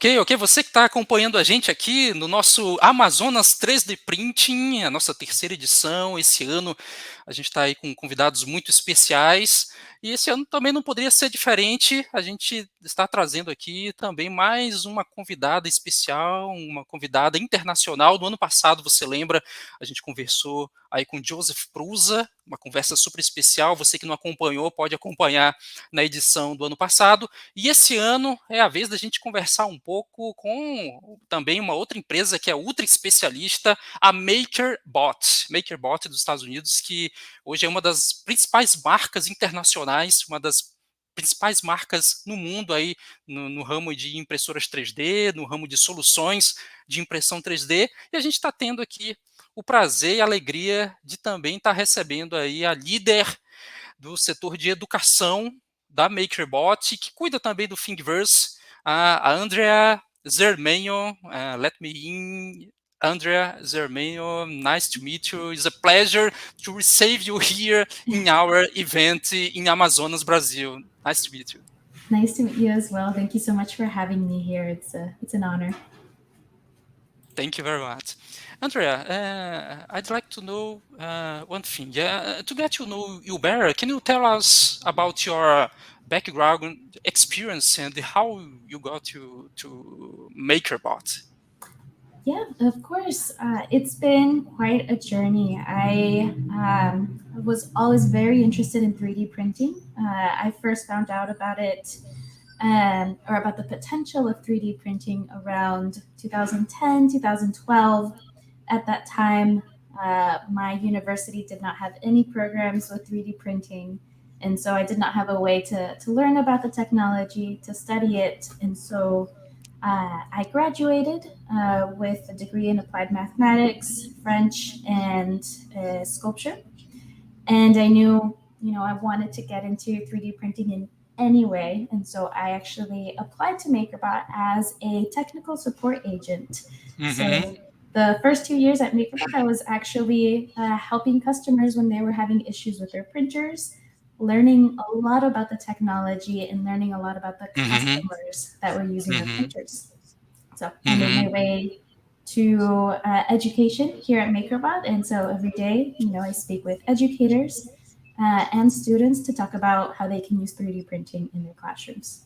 Ok. Você que está acompanhando a gente aqui no nosso Amazonas 3D Printing, a nossa terceira edição. Esse ano a gente está aí com convidados muito especiais e esse ano também não poderia ser diferente. A gente está trazendo aqui também mais uma convidada especial, uma convidada internacional. No ano passado, você lembra, a gente conversou aí com Joseph Prusa, uma conversa super especial. Você que não acompanhou pode acompanhar na edição do ano passado. E esse ano é a vez da gente conversar um pouco com também uma outra empresa que é ultra especialista, a Makerbot. Makerbot dos Estados Unidos, que hoje é uma das principais marcas internacionais, uma das principais marcas no mundo aí no ramo de impressoras 3D, no ramo de soluções de impressão 3D. E a gente está tendo aqui o prazer e a alegria de também estar recebendo aí a líder do setor de educação da Makerbot, que cuida também do Thingiverse, a Andrea Zermeno. Let me in, Andrea Zermeno, nice to meet you. It's a pleasure to receive you here in our event in Amazonas, Brazil. Nice to meet you. Nice to meet you as well. Thank you so much for having me here. It's an honor. Thank you very much. Andrea, I'd like to know one thing. To get to know you better, can you tell us about your background experience and how you got to Makerbot? Yeah, of course. It's been quite a journey. I was always very interested in 3D printing. I first found out about it or about the potential of 3D printing around 2010, 2012. At that time, my university did not have any programs with 3D printing. And so I did not have a way to learn about the technology, to study it. And so I graduated with a degree in applied mathematics, French, and sculpture. And I knew, I wanted to get into 3D printing in any way. And so I actually applied to Makerbot as a technical support agent. So the first 2 years at Makerbot, I was actually helping customers when they were having issues with their printers, learning a lot about the technology and learning a lot about the customers that were using their printers. So I made my way to education here at Makerbot. And so every day, I speak with educators and students to talk about how they can use 3D printing in their classrooms.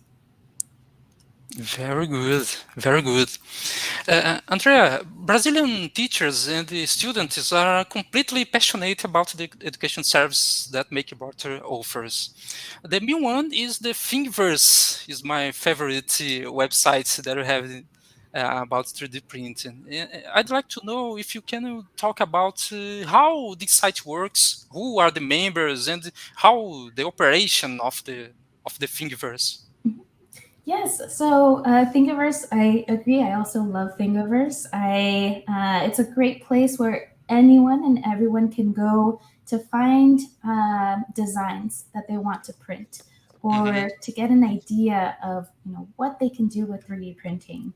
Very good, very good. Andrea, Brazilian teachers and the students are completely passionate about the education service that Makerbot offers. The main one is the Thingiverse, is my favorite website that we have about 3D printing. I'd like to know if you can talk about how this site works, who are the members, and how the operation of the Thingiverse. Yes, so Thingiverse, I agree. I also love Thingiverse. It's a great place where anyone and everyone can go to find designs that they want to print, or to get an idea of what they can do with 3D printing.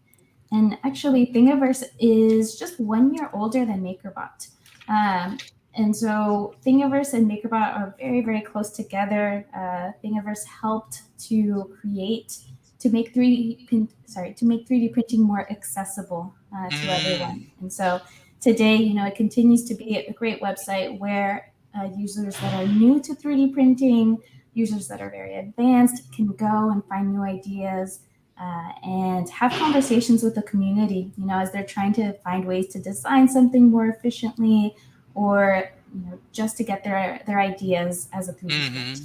And actually, Thingiverse is just 1 year older than Makerbot. And so Thingiverse and Makerbot are very, very close together. Thingiverse helped to make 3D printing more accessible to everyone. And so today, it continues to be a great website where users that are new to 3D printing, users that are very advanced, can go and find new ideas and have conversations with the community, as they're trying to find ways to design something more efficiently, or just to get their ideas as a 3D printer.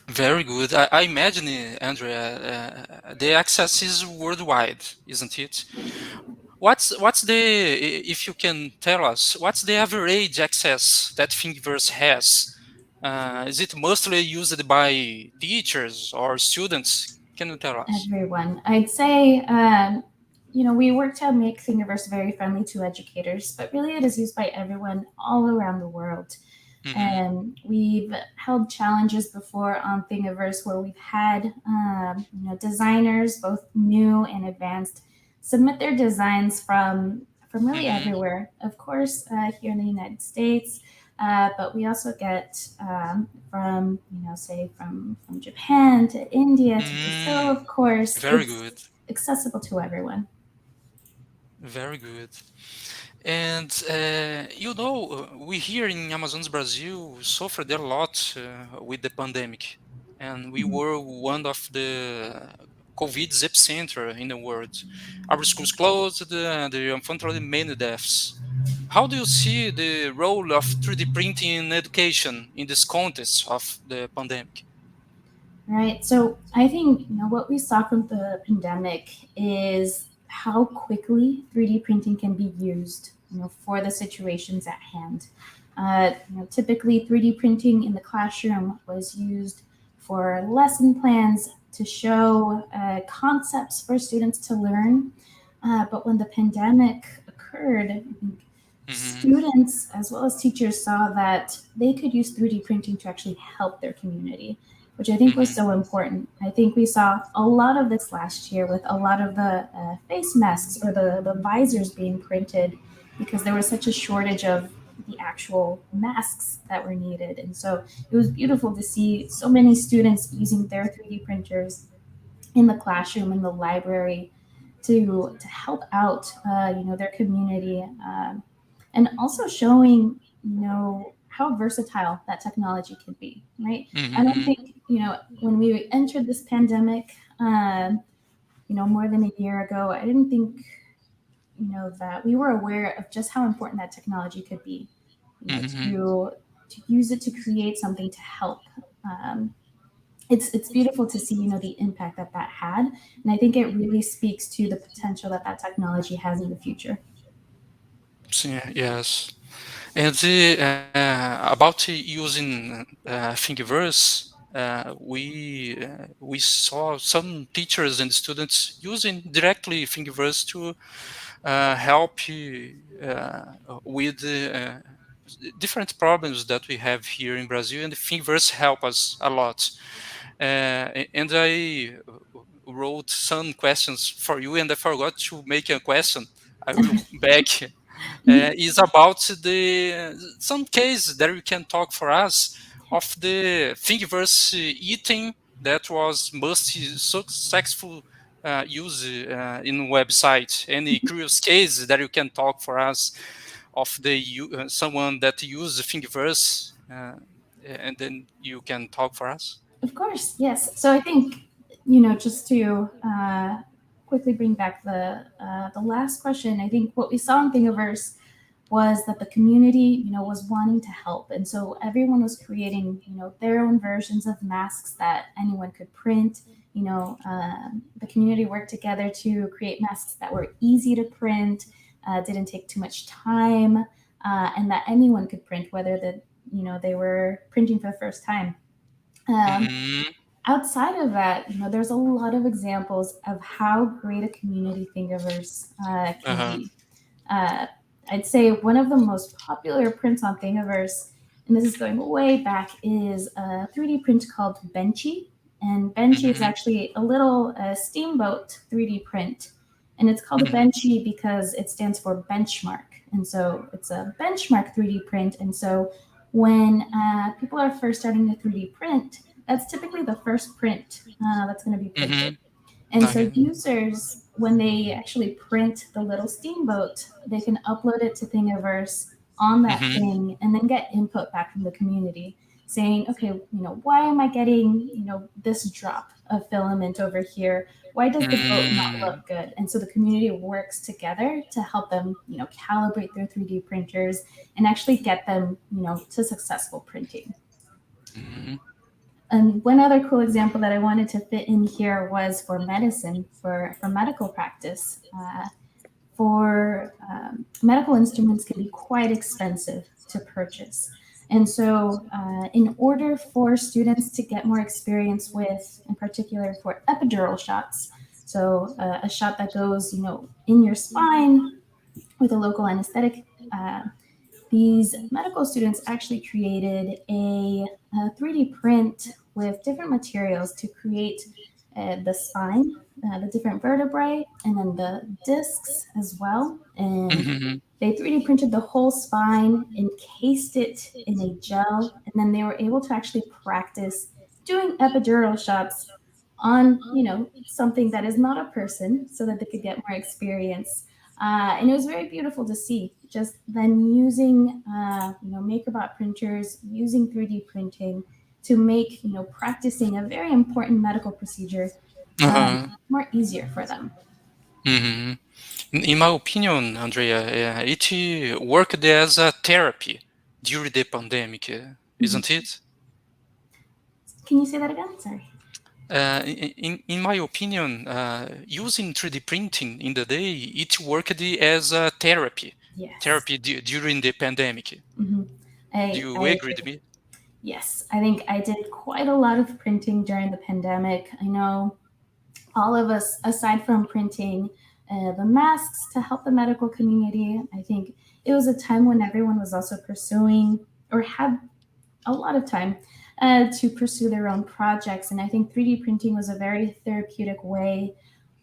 Very good. I imagine, Andrea, the access is worldwide, isn't it? What's if you can tell us, what's the average access that Thingiverse has? Is it mostly used by teachers or students? Can you tell us? Everyone. I'd say, we work to make Thingiverse very friendly to educators, but really it is used by everyone all around the world. And we've held challenges before on Thingiverse where we've had designers, both new and advanced, submit their designs from really everywhere. Of course, here in the United States, but we also get from say from Japan to India to Brazil, of course. Very good. accessible to everyone. Very good. And we here in Amazonas, Brazil, suffered a lot with the pandemic, and we Mhm. were one of the COVID's epicenter in the world. Our schools closed, there unfortunately many deaths. How do you see the role of 3D printing in education in this context of the pandemic? Right. So I think what we saw from the pandemic is how quickly 3D printing can be used, for the situations at hand. Typically 3D printing in the classroom was used for lesson plans to show concepts for students to learn. But when the pandemic occurred, I think Hmm. students as well as teachers saw that they could use 3D printing to actually help their community, which I think was Hmm. so important. I think we saw a lot of this last year with a lot of the face masks or the visors being printed because there was such a shortage of the actual masks that were needed. And so it was beautiful to see so many students using their 3D printers in the classroom, in the library, to help out, their community, and also showing, how versatile that technology can be. Right. I don't Hmm. think when we entered this pandemic, more than a year ago, I didn't think that we were aware of just how important that technology could be. Hmm. To use it to create something to help. Um, it's beautiful to see the impact that that had, and I think it really speaks to the potential that that technology has in the future. Yes. And about using Thingiverse, we saw some teachers and students using directly Thingiverse to help with different problems that we have here in Brazil, and Thingiverse help us a lot. And I wrote some questions for you, and I forgot to make a question. I will back Mhm. is about the some case that you can talk for us of the Thingiverse eating that was most successful use in website. Any curious case that you can talk for us of someone that use Thingiverse, and then you can talk for us. Of course, yes. So I think just to quickly bring back the last question, I think what we saw in Thingiverse was that the community, was wanting to help, and so everyone was creating, their own versions of masks that anyone could print. The community worked together to create masks that were easy to print, didn't take too much time, and that anyone could print, whether they were printing for the first time. Um, Hmm. Outside of that, there's a lot of examples of how great a community Thingiverse can Uh-huh. be. Uh, I'd say one of the most popular prints on Thingiverse, and this is going way back, is a 3D print called Benchy. And Benchy is Hmm. actually a little steamboat 3D print. And it's called a Hmm. Benchy because it stands for benchmark. And so it's a benchmark 3D print. And so when people are first starting to 3D print, that's typically the first print that's going to be Hmm. printed. And so Okay. users, when they actually print the little steamboat, they can upload it to Thingiverse on that Hmm. thing and then get input back from the community saying, okay, why am I getting, this drop of filament over here? Why does the boat not Mm. look good? And so the community works together to help them, calibrate their 3D printers and actually get them, to successful printing. Mhm. And one other cool example that I wanted to fit in here was for medicine, for medical practice. For medical instruments can be quite expensive to purchase. And so, in order for students to get more experience with, in particular, for epidural shots, so a shot that goes, in your spine with a local anesthetic, uh, these medical students actually created a 3D print with different materials to create the spine, the different vertebrae, and then the discs as well. And Mhm. they 3D printed the whole spine, encased it in a gel, and then they were able to actually practice doing epidural shots on, something that is not a person so that they could get more experience. And it was very beautiful to see just them using, Makerbot printers, using 3D printing to make, practicing a very important medical procedure Uh-huh. more easier for them. Hmm. In my opinion, Andrea, it worked as a therapy during the pandemic, Mhm. isn't it? Can you say that again? Sorry. In my opinion, using 3D printing in the day, it worked as a therapy, Yes. during the pandemic. hmm Do I you agree with agree. me? Yes, I think I did quite a lot of printing during the pandemic. I know all of us, aside from printing the masks to help the medical community, I think it was a time when everyone was also pursuing or had a lot of time to pursue their own projects. And I think 3D printing was a very therapeutic way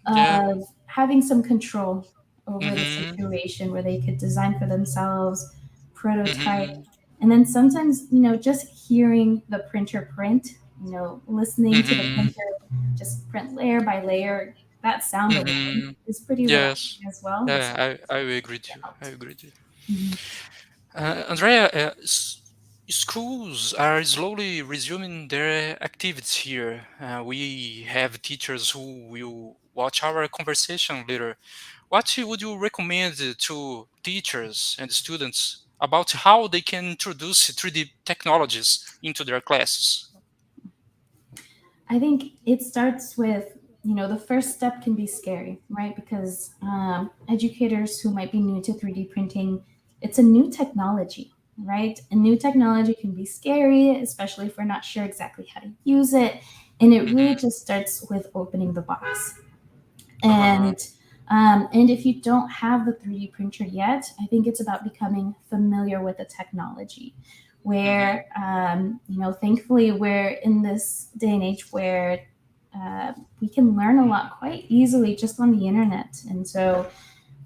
Yeah. of having some control over the Mm-hmm. situation where they could design for themselves, prototype, Mm-hmm. and then sometimes, just hearing the printer print, listening to the Mm-hmm. printer just print layer by layer, that sound alone Mm-hmm. is pretty Yes. relaxing as well. And so Yeah, I agree with it you. I helped. agree with you. Mhm. Andrea, schools are slowly resuming their activities here. We have teachers who will watch our conversation later. What would you recommend to teachers and students about how they can introduce 3D technologies into their classes? I think it starts with, the first step can be scary, right? Because educators who might be new to 3D printing, it's a new technology, right? A new technology can be scary, especially if we're not sure exactly how to use it. And it really Hmm. just starts with opening the box. Uh-huh. And if you don't have the 3D printer yet, I think it's about becoming familiar with the technology. Hmm. Where, thankfully, we're in this day and age where we can learn a lot quite easily just on the internet. And so,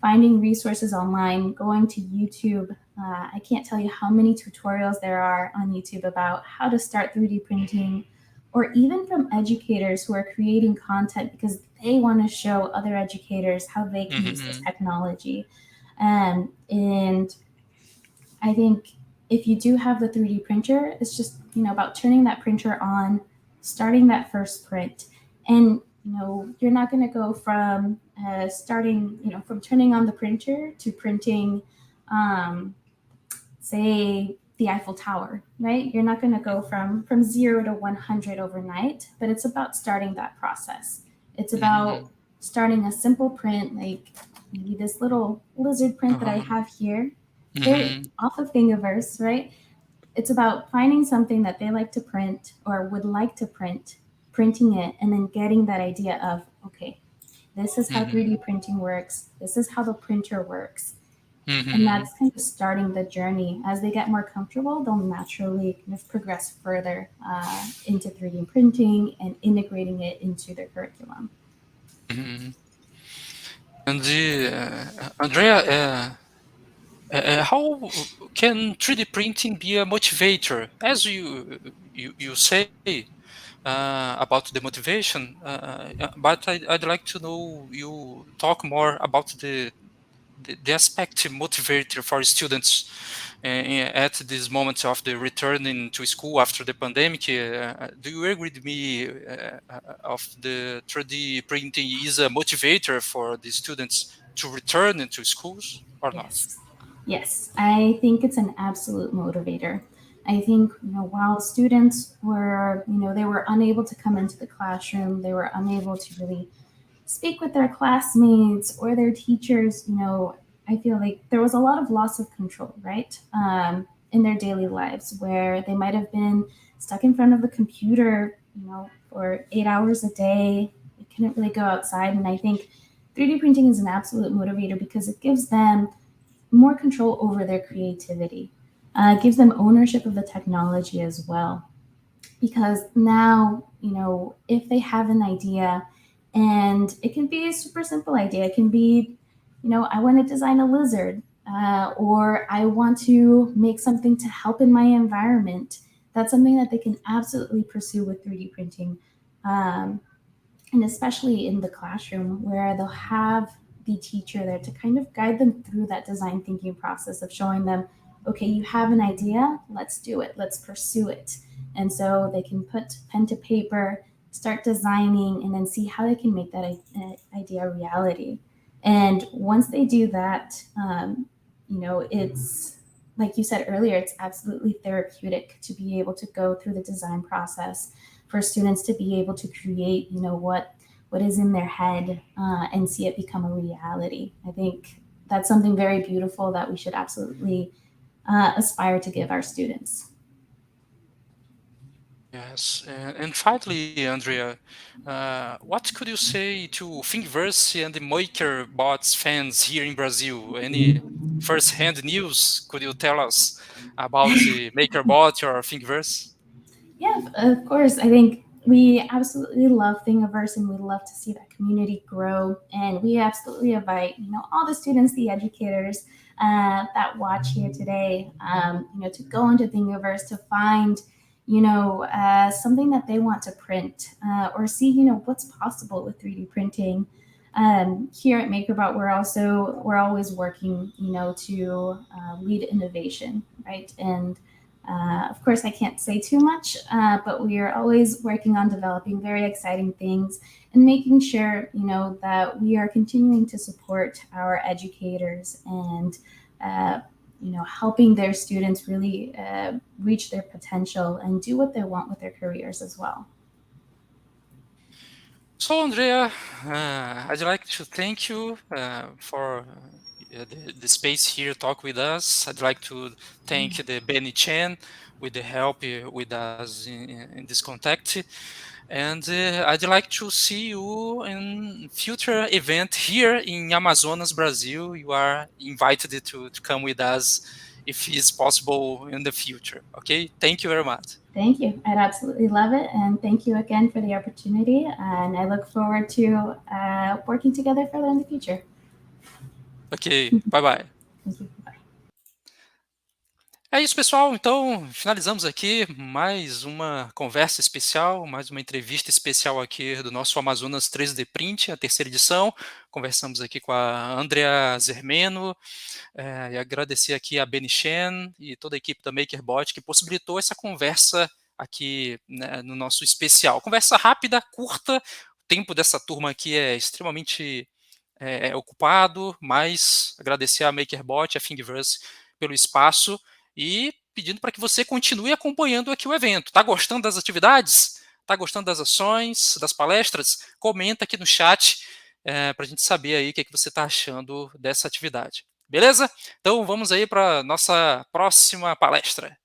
finding resources online, going to YouTube. I can't tell you how many tutorials there are on YouTube about how to start 3D printing, or even from educators who are creating content because they want to show other educators how they can use this Hmm. technology. And I think if you do have the 3D printer, it's just, about turning that printer on, starting that first print. And, you're not going to go from starting, from turning on the printer to printing, um, say, the Eiffel Tower, right? You're not going to go from 0 to 100 overnight, but it's about starting that process. It's Hmm. about starting a simple print, like maybe this little lizard print that I Uh-huh. have here, very Hmm. off of Thingiverse, right? It's about finding something that they like to print or would like to print, printing it, and then getting that idea of, okay, this is how Hmm. 3D printing works, this is how the printer works. And Hmm. that's kind of starting the journey. As they get more comfortable, they'll naturally kind of progress further into 3D printing and integrating it into their curriculum. Hmm. And Andrea, how can 3D printing be a motivator? As you say about the motivation, but I'd like to know you talk more about the aspect motivator for students at this moment of the returning to school after the pandemic. Do you agree with me of the 3D printing is a motivator for the students to return into schools or not? Yes. Yes, I think it's an absolute motivator. I think, while students were, they were unable to come into the classroom, they were unable to really speak with their classmates or their teachers, I feel like there was a lot of loss of control, right? In their daily lives where they might have been stuck in front of the computer, for 8 hours a day. They couldn't really go outside. And I think 3D printing is an absolute motivator because it gives them more control over their creativity. It gives them ownership of the technology as well, because now, if they have an idea, and it can be a super simple idea, it can be, I want to design a lizard, or I want to make something to help in my environment. That's something that they can absolutely pursue with 3D printing. um, and especially in the classroom where they'll have the teacher there to kind of guide them through that design thinking process of showing them, okay, you have an idea, let's do it, let's pursue it. And so they can put pen to paper, start designing, and then see how they can make that idea a reality. And once they do that, it's like you said earlier, it's absolutely therapeutic to be able to go through the design process, for students to be able to create, what is in their head, and see it become a reality. I think that's something very beautiful that we should absolutely aspire to give our students. Yes, and finally, Andrea, what could you say to Thingiverse and the Makerbot fans here in Brazil? Any first-hand news could you tell us about the Makerbot or Thingiverse? Yeah, of course. I think we absolutely love Thingiverse, and we love to see that community grow. And we absolutely invite, all the students, the educators that watch here today, to go into Thingiverse to find, something that they want to print, or see, what's possible with 3D printing. Here at Makerbot, we're always working, to lead innovation, right? And of course, I can't say too much, but we are always working on developing very exciting things and making sure, that we are continuing to support our educators and, helping their students really reach their potential and do what they want with their careers as well. So, Andrea, I'd like to thank you for the space here to talk with us. I'd like to thank the Benny Chen with the help with us in this contact. And I'd like to see you in future event here in Amazonas, Brazil. You are invited to come with us if it's possible in the future. Okay, thank you very much. Thank you. I'd absolutely love it. And thank you again for the opportunity. And I look forward to working together further in the future. Ok, bye bye. Thank you. Bye. É isso, pessoal. Então, finalizamos aqui mais uma conversa especial, mais uma entrevista especial aqui do nosso Amazonas 3D Print, a terceira edição. Conversamos aqui com a Andrea Zermeno, e agradecer aqui a Benchy e toda a equipe da Makerbot que possibilitou essa conversa aqui, né, no nosso especial. Conversa rápida, curta, o tempo dessa turma aqui é extremamente ocupado, mas agradecer a Makerbot, a Thingiverse pelo espaço e pedindo para que você continue acompanhando aqui o evento. Está gostando das atividades? Está gostando das ações, das palestras? Comenta aqui no chat para a gente saber aí o que você está achando dessa atividade. Beleza? Então vamos aí para a nossa próxima palestra.